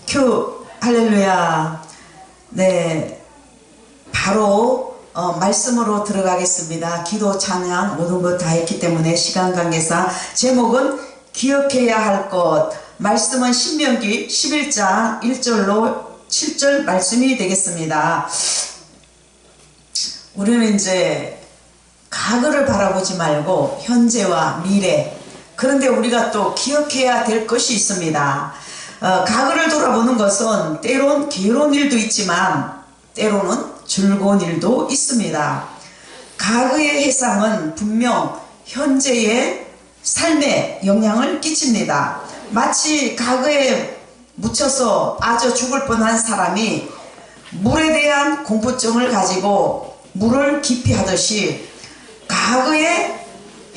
큐 할렐루야. 네, 바로 말씀으로 들어가겠습니다. 기도 찬양 모든 것 다 했기 때문에 시간 관계상 제목은 기억해야 할 것, 말씀은 신명기 11장 1절로 7절 말씀이 되겠습니다. 우리는 이제 과거를 바라보지 말고 현재와 미래, 그런데 우리가 또 기억해야 될 것이 있습니다. 과거를 돌아보는 것은 때론 괴로운 일도 있지만 때로는 즐거운 일도 있습니다. 과거의 해상은 분명 현재의 삶에 영향을 끼칩니다. 마치 과거에 묻혀서 빠져 죽을 뻔한 사람이 물에 대한 공포증을 가지고 물을 깊이 하듯이 과거의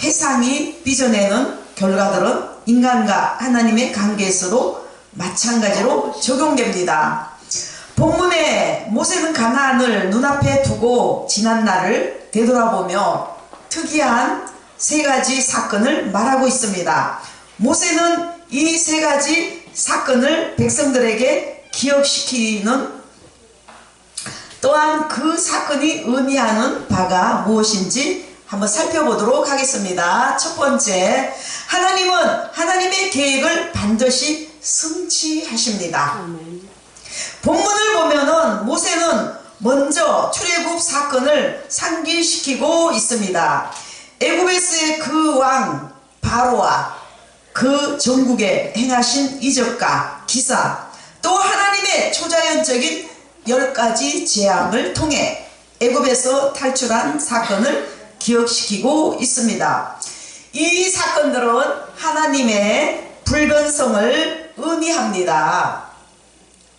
해상이 빚어내는 결과들은 인간과 하나님의 관계에서도 마찬가지로 적용됩니다. 본문에 모세는 가나안을 눈앞에 두고 지난 날을 되돌아보며 특이한 세 가지 사건을 말하고 있습니다. 모세는 이 세 가지 사건을 백성들에게 기억시키는, 또한 그 사건이 의미하는 바가 무엇인지 한번 살펴보도록 하겠습니다. 첫 번째, 하나님은 하나님의 계획을 반드시 성취하십니다. 본문을 보면은 모세는 먼저 출애굽 사건을 상기시키고 있습니다. 애굽에서의 그 왕 바로와 그 전국에 행하신 이적과 기사, 또 하나님의 초자연적인 10가지 재앙을 통해 애굽에서 탈출한 사건을 기억시키고 있습니다. 이 사건들은 하나님의 불변성을 의미합니다.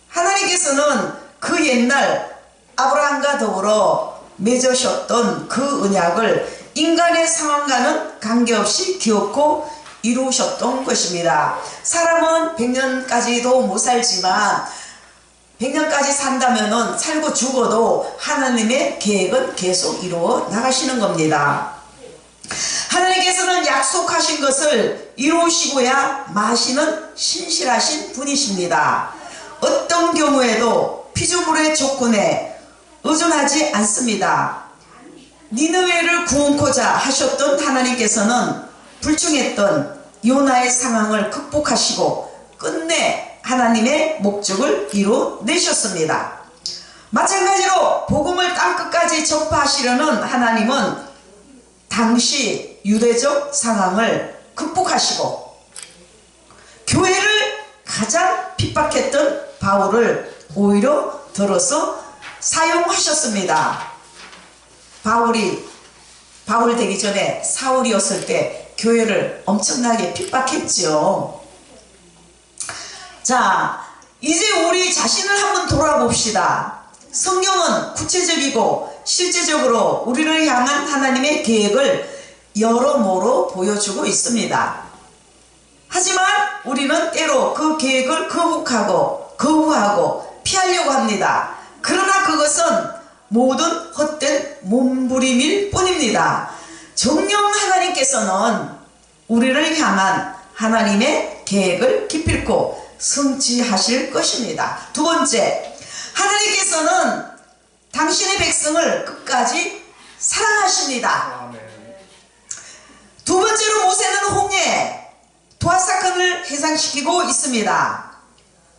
하나님께서는 그 옛날 아브라함과 더불어 맺으셨던 그 언약을 인간의 상황과는 관계없이 기억고 이루셨던 것입니다. 사람은 100년까지도 못 살지만 100년까지 산다면은 살고 죽어도 하나님의 계획은 계속 이루어 나가시는 겁니다. 하나님께서는 약속하신 것을 이루시고야 마시는 신실하신 분이십니다. 어떤 경우에도 피조물의 조건에 의존하지 않습니다. 니느웨를 구원코자 하셨던 하나님께서는 불충했던 요나의 상황을 극복하시고 끝내 하나님의 목적을 이루내셨습니다. 마찬가지로 복음을 땅끝까지 전파하시려는 하나님은 당시 유대적 상황을 극복하시고 교회를 가장 핍박했던 바울을 오히려 들어서 사용하셨습니다. 바울 되기 전에 사울이었을 때 교회를 엄청나게 핍박했죠. 자, 이제 우리 자신을 한번 돌아봅시다. 성경은 구체적이고 실제적으로 우리를 향한 하나님의 계획을 여러모로 보여주고 있습니다. 하지만 우리는 때로 그 계획을 거부하고 피하려고 합니다. 그러나 그것은 모든 헛된 몸부림일 뿐입니다. 정녕 하나님께서는 우리를 향한 하나님의 계획을 기필코 성취하실 것입니다. 두 번째, 하나님께서는 당신의 백성을 끝까지 사랑하십니다. 두 번째로 모세는 홍해 도화 사건을 해상시키고 있습니다.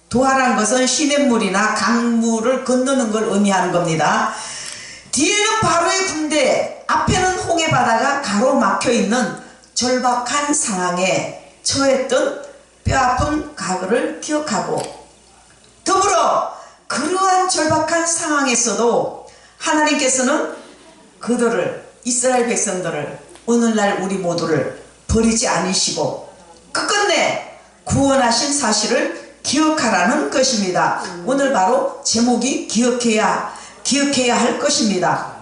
도화라는 것은 시냇물이나 강물을 건너는 걸 의미하는 겁니다. 뒤에는 바로의 군대, 앞에는 홍해 바다가 가로막혀 있는 절박한 상황에 처했던 뼈아픈 과거를 기억하고, 더불어 그러한 절박한 상황에서도 하나님께서는 그들을, 이스라엘 백성들을, 오늘날 우리 모두를 버리지 않으시고 끝끝내 구원하신 사실을 기억하라는 것입니다. 오늘 바로 제목이 기억해야 할 것입니다.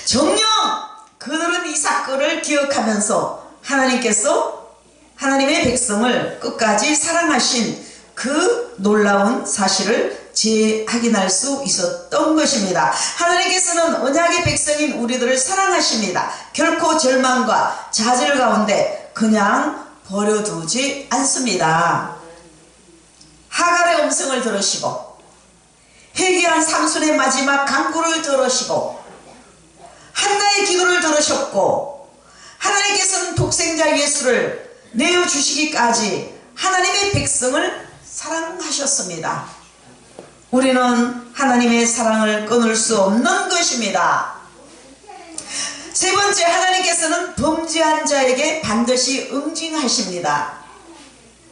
정녕 그들은 이 사건을 기억하면서 하나님께서 하나님의 백성을 끝까지 사랑하신 그 놀라운 사실을 재확인할 수 있었던 것입니다. 하나님께서는 언약의 백성인 우리들을 사랑하십니다. 결코 절망과 좌절 가운데 그냥 버려두지 않습니다. 하갈의 음성을 들으시고 회개한 삼손의 마지막 간구를 들으시고 한나의 기도를 들으셨고 하나님께서는 독생자 예수를 내어주시기까지 하나님의 백성을 사랑하셨습니다. 우리는 하나님의 사랑을 끊을 수 없는 것입니다. 세 번째, 하나님께서는 범죄한 자에게 반드시 응징하십니다.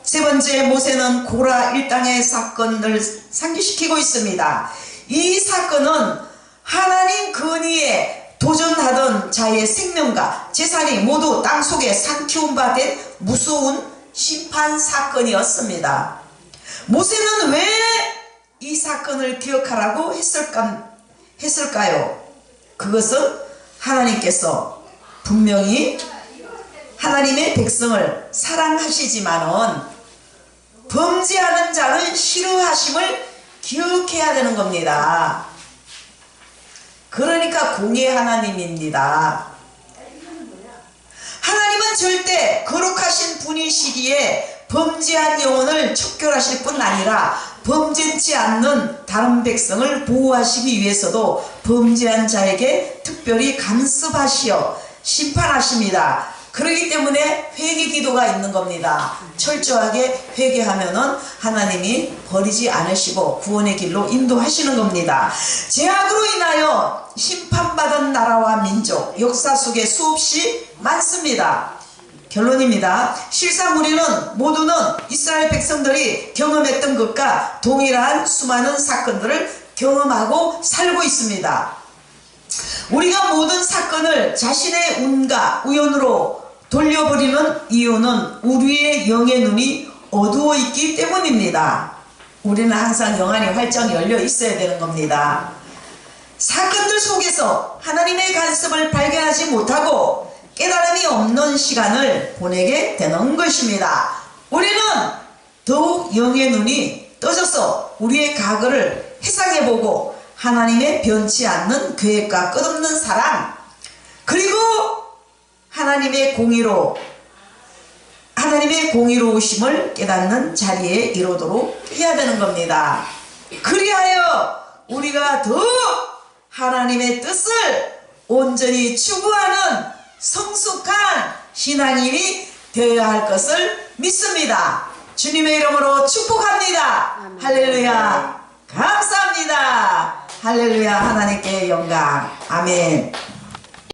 세 번째, 모세는 고라 일당의 사건을 상기시키고 있습니다. 이 사건은 하나님 근위에 도전하던 자의 생명과 재산이 모두 땅속에 산키운 바 된 무서운 심판 사건이었습니다. 모세는 왜 이 사건을 기억하라고 했을까요? 그것은 하나님께서 분명히 하나님의 백성을 사랑하시지만은 범죄하는 자는 싫어하심을 기억해야 되는 겁니다. 그러니까 공의 하나님입니다. 하나님은 절대 거룩하신 분이시기에 범죄한 영혼을 척결하실 뿐 아니라 범죄치 않는 다른 백성을 보호하시기 위해서도 범죄한 자에게 특별히 간섭하시어 심판하십니다. 그렇기 때문에 회개 기도가 있는 겁니다. 철저하게 회개하면은 하나님이 버리지 않으시고 구원의 길로 인도하시는 겁니다. 죄악으로 인하여 심판받은 나라와 민족, 역사 속에 수없이 많습니다. 결론입니다. 실상 우리는 모두는 이스라엘 백성들이 경험했던 것과 동일한 수많은 사건들을 경험하고 살고 있습니다. 우리가 모든 사건을 자신의 운과 우연으로 돌려버리는 이유는 우리의 영의 눈이 어두워 있기 때문입니다. 우리는 항상 영안이 활짝 열려 있어야 되는 겁니다. 사건들 속에서 하나님의 간섭을 발견하지 못하고 깨달음이 없는 시간을 보내게 되는 것입니다. 우리는 더욱 영의 눈이 떠져서 우리의 과거를 회상해보고 하나님의 변치 않는 계획과 끝없는 사랑, 그리고 하나님의 공의로우심을 깨닫는 자리에 이르도록 해야 되는 겁니다. 그리하여 우리가 더욱 하나님의 뜻을 온전히 추구하는 성숙한 신앙인이 되어야 할 것을 믿습니다. 주님의 이름으로 축복합니다. 아멘. 할렐루야. 감사합니다. 할렐루야. 하나님께 영광. 아멘.